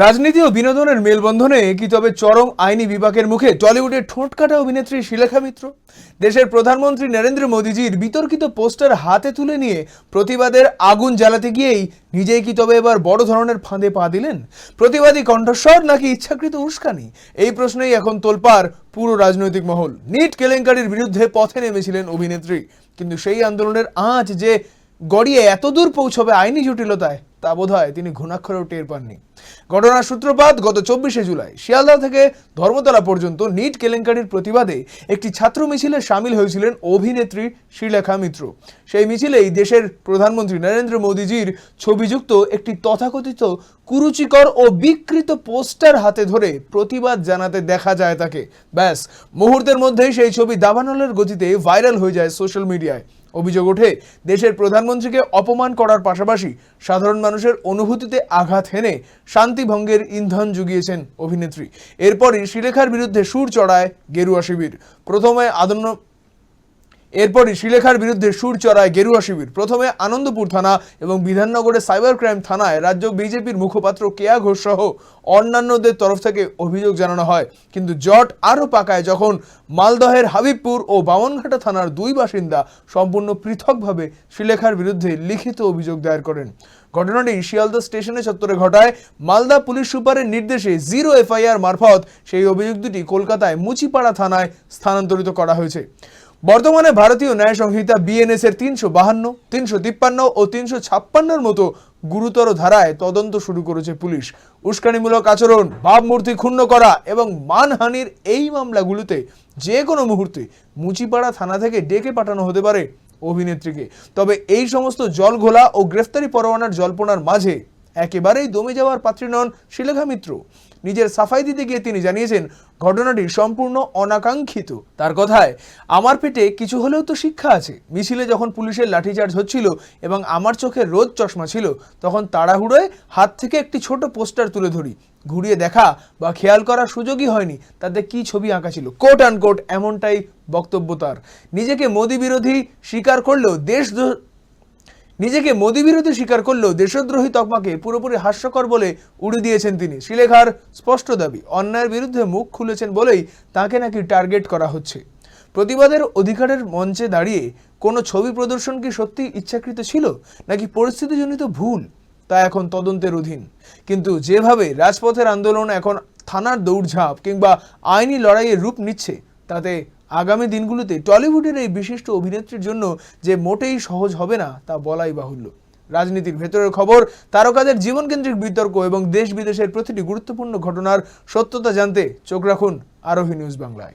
রাজনীতি ও বিনোদনের মেলবন্ধনে কি তবে চরম আইনি বিপাকের মুখে টলিউডের ঠোঁটকাটা অভিনেত্রী শিলেখা মিত্র? দেশের প্রধানমন্ত্রী নরেন্দ্র মোদীজির বিতর্কিত পোস্টার হাতে তুলে নিয়ে প্রতিবাদের আগুন জ্বালাতে গিয়েই নিজেই কি তবে এবার বড় ধরনের ফাঁদে পা দিলেন? প্রতিবাদী কণ্ঠস্বর নাকি ইচ্ছাকৃত উস্কানি? এই প্রশ্নেই এখন তোলপাড় পুরো রাজনৈতিক মহল। নিট কেলেঙ্কারির বিরুদ্ধে পথে নেমেছিলেন অভিনেত্রী, কিন্তু সেই আন্দোলনের আঁচ যে গড়িয়ে এতদূর পৌঁছবে আইনি জটিলতায়, তা বোধহয় তিনি ঘুণাক্ষরেও টের পাননি। ঘটনার সূত্রপাত গত 24শে জুলাই শিয়ালদা থেকে ধর্মতলা পর্যন্ত নিট কেলেঙ্কারির প্রতিবাদে একটি ছাত্র মিছিলে সামিল হয়েছিলেন অভিনেত্রী শিলেখা মিত্র। সেই মিছিলেই দেশের প্রধানমন্ত্রী নরেন্দ্র মোদীজির ছবিযুক্ত একটি তথাকথিত কুরুচিকর ও বিকৃত পোস্টার হাতে ধরে প্রতিবাদ জানাতে দেখা যায় তাকে। ব্যাস, মুহূর্তের মধ্যেই সেই ছবি দাবানলের গতিতে ভাইরাল হয়ে যায় সোশ্যাল মিডিয়ায়। অভিযোগ ওঠে, দেশের প্রধানমন্ত্রীকে অপমান করার পাশাপাশি সাধারণ মানুষের অনুভূতিতে আঘাত হেনে শান্তিভঙ্গের ইন্ধন জুগিয়েছেন অভিনেত্রী। এরপরই শিলেখার বিরুদ্ধে সুর চড়ায় গেরুয়া শিবির। প্রথমে আনন্দপুর থানা এবং বিধাননগরের সাইবার ক্রাইম থানায় রাজ্য বিজেপির মুখপাত্র কেয়া ঘোষ সহ অন্যান্যদের তরফ থেকে অভিযোগ জানানো হয়। কিন্তু জট আরও পাকায় যখন মালদহের হাবিবপুর ও বামনঘাটা থানার দুই বাসিন্দা সম্পূর্ণ পৃথকভাবে শিলেখার বিরুদ্ধে লিখিত অভিযোগ দায়ের করেন। ঘটনাটি শিয়ালদা স্টেশনে চত্বরে ঘটায়। মালদা পুলিশ সুপারের নির্দেশে 0 এফআইআর মারফত সেই অভিযোগ দুটি কলকাতায় মুচিপাড়া থানায় স্থানান্তরিত করা হয়েছে। বর্তমানে ভারতীয় ন্যায় সংহিতা বিএনএস এর 352, 353 ও 356 মতো গুরুতর ধারায় তদন্ত শুরু করেছে পুলিশ। উস্কানিমূলক আচরণ, ভাবমূর্তি ক্ষুণ্ণ করা এবং মানহানির এই মামলাগুলোতে যে কোনো মুহূর্তে মুচিপাড়া থানা থেকে ডেকে পাঠানো হতে পারে অভিনেত্রীকে। তবে এই সমস্ত জলঘোলা ও গ্রেফতারি পরোয়ানার জল্পনার মাঝে একেবারেই দমে যাওয়ার পাত্রী নন শিলেখা মিত্র। নিজের সাফাই দিতে গিয়ে তিনি জানিয়েছেন, ঘটনাটি সম্পূর্ণ অনাকাঙ্ক্ষিত। তার কথায়, আমার পেটে কিছু হলেও তো শিক্ষা আছে। মিছিলে যখন পুলিশের লাঠিচার্জ হচ্ছিল এবং আমার চোখে রোদ চশমা ছিল, তখন তাড়াহুড়োয় হাত থেকে একটি ছোট পোস্টার তুলে ধরি। ঘুরিয়ে দেখা বা খেয়াল করার সুযোগই হয়নি তাতে কি ছবি আঁকা ছিল, কোট আনকোট এমনটাই বক্তব্য তার। নিজেকে মোদি বিরোধী স্বীকার করলেও দেশদ্রোহী তকমাকে পুরোপুরি হাস্যকর বলে উড়িয়ে দিয়েছেন তিনি। শিলেখার স্পষ্ট দাবি, অন্যায়ের বিরুদ্ধে মুখ খুলেছেন বলেই তাকে নাকি টার্গেট করা হচ্ছে। প্রতিবাদের অধিকারের মঞ্চে দাঁড়িয়ে কোনো ছবি প্রদর্শন কি সত্যি ইচ্ছাকৃত ছিল নাকি পরিস্থিতিজনিত ভুল, তা এখন তদন্তের অধীন। কিন্তু যেভাবে রাজপথের আন্দোলন এখন থানার দৌড়ঝাঁপ কিংবা আইনি লড়াইয়ের রূপ নিচ্ছে, তাতে আগামী দিনগুলোতে টলিউডের এই বিশিষ্ট অভিনেত্রীর জন্য যে মোটেই সহজ হবে না তা বলাই বাহুল্য। রাজনীতির ভেতরের খবর, তারকাদের জীবনকেন্দ্রিক বিতর্ক এবং দেশ বিদেশের প্রতিটি গুরুত্বপূর্ণ ঘটনার সত্যতা জানতে চোখ রাখুন আরোহী নিউজ বাংলায়।